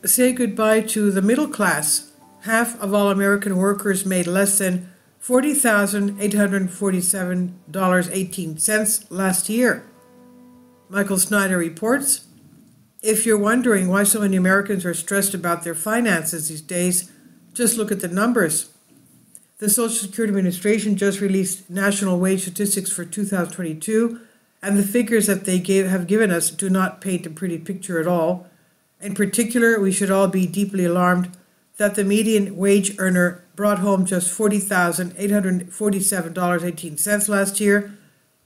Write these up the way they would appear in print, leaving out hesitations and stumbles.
say goodbye to the middle class. Half of all American workers made less than $40,847.18 last year. Michael Snyder reports, if you're wondering why so many Americans are stressed about their finances these days, just look at the numbers. The Social Security Administration just released national wage statistics for 2022, and the figures that they have given us do not paint a pretty picture at all. In particular, we should all be deeply alarmed that the median wage earner brought home just $40,847.18 last year.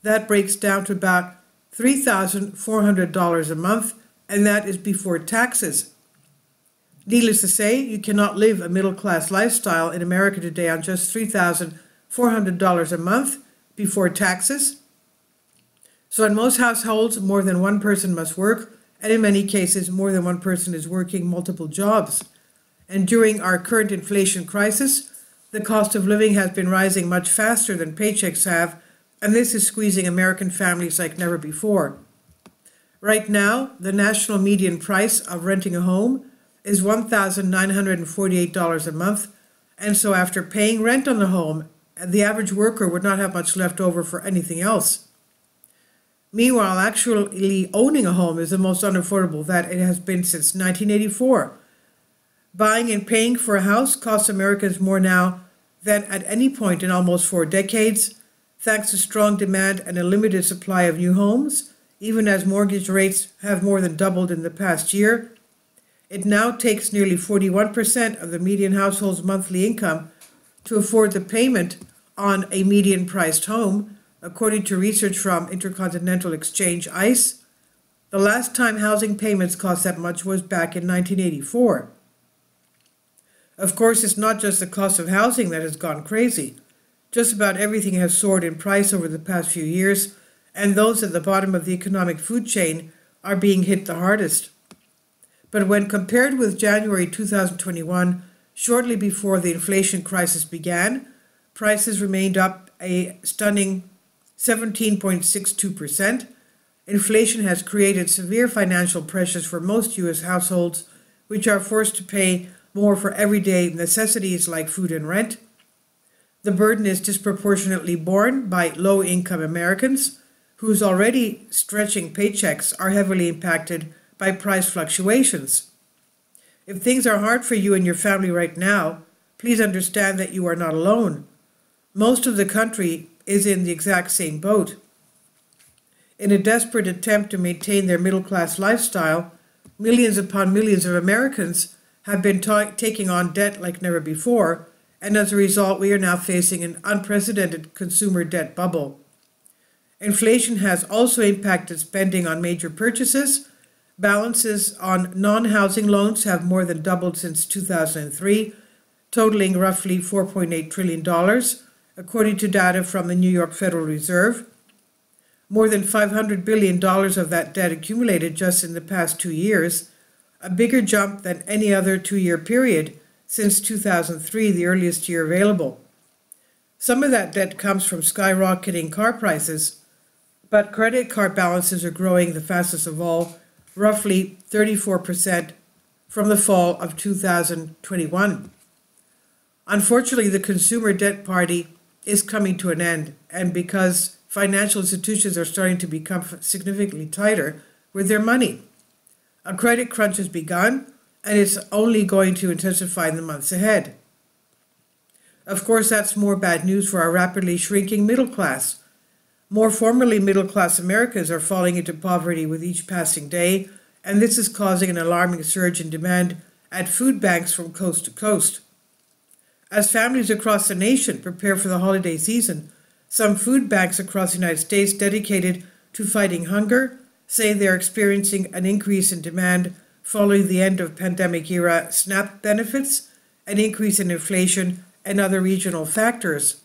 That breaks down to about $3,400 a month, and that is before taxes. Needless to say, you cannot live a middle-class lifestyle in America today on just $3,400 a month before taxes. So in most households, more than one person must work, and in many cases, more than one person is working multiple jobs. And during our current inflation crisis, the cost of living has been rising much faster than paychecks have, and this is squeezing American families like never before. Right now, the national median price of renting a home is $1,948 a month, and so after paying rent on the home, the average worker would not have much left over for anything else. Meanwhile, actually owning a home is the most unaffordable that it has been since 1984. Buying and paying for a house costs Americans more now than at any point in almost 4 decades, thanks to strong demand and a limited supply of new homes, even as mortgage rates have more than doubled in the past year. It now takes nearly 41% of the median household's monthly income to afford the payment on a median-priced home, according to research from Intercontinental Exchange ICE. The last time housing payments cost that much was back in 1984. Of course, it's not just the cost of housing that has gone crazy. Just about everything has soared in price over the past few years, and those at the bottom of the economic food chain are being hit the hardest. But when compared with January 2021, shortly before the inflation crisis began, prices remained up a stunning 17.62%. Inflation has created severe financial pressures for most U.S. households, which are forced to pay more for everyday necessities like food and rent. The burden is disproportionately borne by low-income Americans, whose already stretching paychecks are heavily impacted by price fluctuations. If things are hard for you and your family right now, please understand that you are not alone. Most of the country is in the exact same boat. In a desperate attempt to maintain their middle-class lifestyle, millions upon millions of Americans have been taking on debt like never before, and as a result, we are now facing an unprecedented consumer debt bubble. Inflation has also impacted spending on major purchases. Balances on non-housing loans have more than doubled since 2003, totaling roughly $4.8 trillion, according to data from the New York Federal Reserve. More than $500 billion of that debt accumulated just in the past 2 years, a bigger jump than any other 2-year period since 2003, the earliest year available. Some of that debt comes from skyrocketing car prices, but credit card balances are growing the fastest of all, roughly 34% from the fall of 2021. Unfortunately, the consumer debt party is coming to an end, and because financial institutions are starting to become significantly tighter with their money. A credit crunch has begun, and it's only going to intensify in the months ahead. Of course, that's more bad news for our rapidly shrinking middle class. More formerly middle-class Americans are falling into poverty with each passing day, and this is causing an alarming surge in demand at food banks from coast to coast. As families across the nation prepare for the holiday season, some food banks across the United States dedicated to fighting hunger say they're experiencing an increase in demand following the end of pandemic-era SNAP benefits, an increase in inflation, and other regional factors.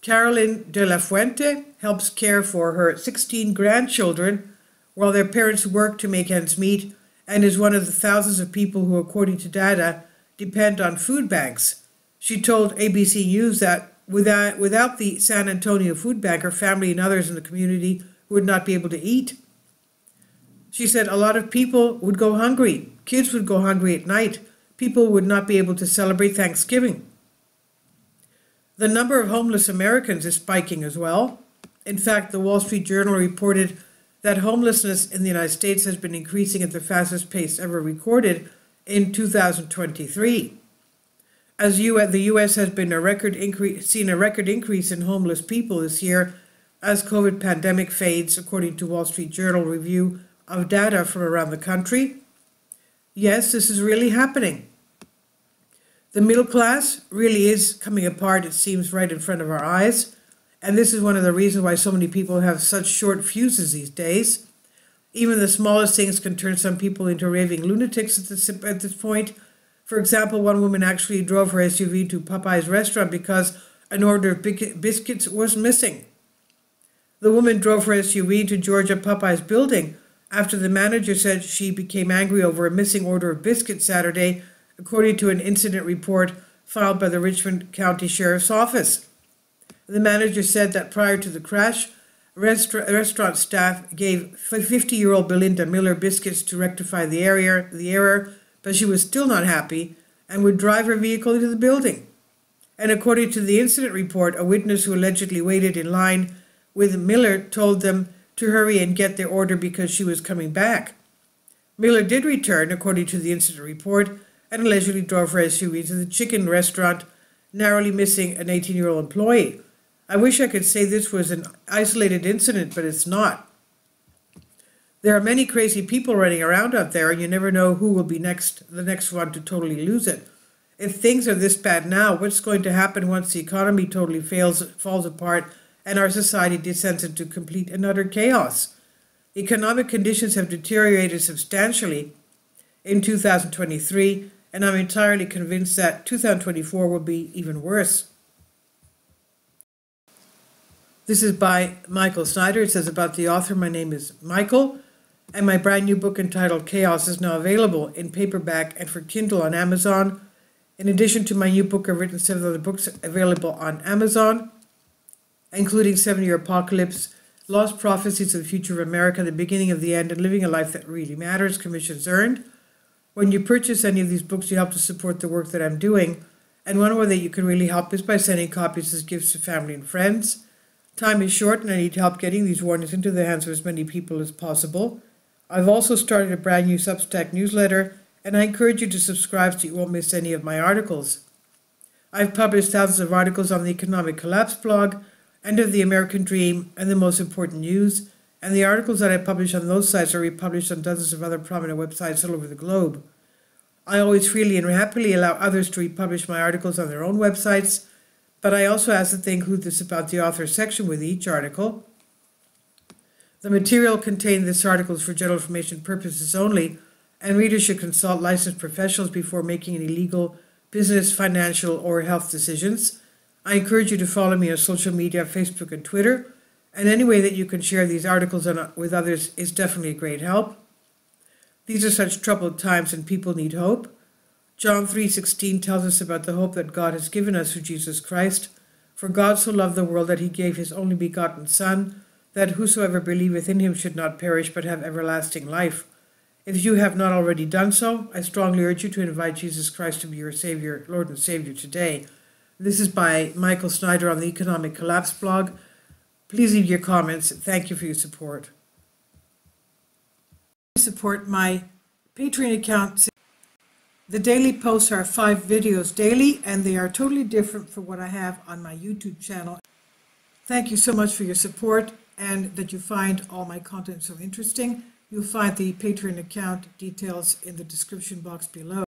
Carolyn de la Fuente helps care for her 16 grandchildren while their parents work to make ends meet, and is one of the thousands of people who, according to data, depend on food banks. She told ABC News that without the San Antonio food bank, her family and others in the community would not be able to eat. She said a lot of people would go hungry. Kids would go hungry at night. People would not be able to celebrate Thanksgiving. The number of homeless Americans is spiking as well. In fact, the Wall Street Journal reported that homelessness in the United States has been increasing at the fastest pace ever recorded in 2023. As the U.S. has been seen a record increase in homeless people this year as COVID pandemic fades, according to Wall Street Journal review of data from around the country. Yes, this is really happening. The middle class really is coming apart, it seems, right in front of our eyes. And this is one of the reasons why so many people have such short fuses these days. Even the smallest things can turn some people into raving lunatics at this point. For example, one woman actually drove her SUV to Popeye's restaurant because an order of biscuits was missing. The woman drove her SUV to Georgia Popeye's building after the manager said she became angry over a missing order of biscuits Saturday, according to an incident report filed by the Richmond County Sheriff's Office. The manager said that prior to the crash, restaurant staff gave 50-year-old Belinda Miller biscuits to rectify the error, but she was still not happy and would drive her vehicle into the building. And according to the incident report, a witness who allegedly waited in line with Miller told them to hurry and get their order because she was coming back. Miller did return, according to the incident report, and allegedly drove her SUV to the chicken restaurant, narrowly missing an 18-year-old employee. I wish I could say this was an isolated incident, but it's not. There are many crazy people running around out there, and you never know who will be the next one to totally lose it. If things are this bad now, what's going to happen once the economy totally falls apart and our society descends into complete and utter chaos? Economic conditions have deteriorated substantially in 2023, and I'm entirely convinced that 2024 will be even worse. This is by Michael Snyder. It says about the author, my name is Michael, and my brand new book entitled Chaos is now available in paperback and for Kindle on Amazon. In addition to my new book, I've written 7 other books available on Amazon, including 7-Year Apocalypse, Lost Prophecies of the Future of America, The Beginning of the End, and Living a Life That Really Matters, commissions earned. When you purchase any of these books, you help to support the work that I'm doing, and one way that you can really help is by sending copies as gifts to family and friends. Time is short, and I need help getting these warnings into the hands of as many people as possible. I've also started a brand new Substack newsletter, and I encourage you to subscribe so you won't miss any of my articles. I've published thousands of articles on the Economic Collapse blog, End of the American Dream, and The Most Important News, and the articles that I publish on those sites are republished on dozens of other prominent websites all over the globe. I always freely and happily allow others to republish my articles on their own websites, but I also ask that they include this about the author section with each article. The material contained in this article is for general information purposes only, and readers should consult licensed professionals before making any legal, business, financial, or health decisions. I encourage you to follow me on social media, Facebook and Twitter, and any way that you can share these articles with others is definitely a great help. These are such troubled times and people need hope. John 3:16 tells us about the hope that God has given us through Jesus Christ. For God so loved the world that he gave his only begotten Son, that whosoever believeth in him should not perish but have everlasting life. If you have not already done so, I strongly urge you to invite Jesus Christ to be your Savior, Lord and Savior today. This is by Michael Snyder on the Economic Collapse blog. Please leave your comments. Thank you for your support. Support my Patreon account. The daily posts are 5 videos daily, and they are totally different from what I have on my YouTube channel. Thank you so much for your support and that you find all my content so interesting. You'll find the Patreon account details in the description box below.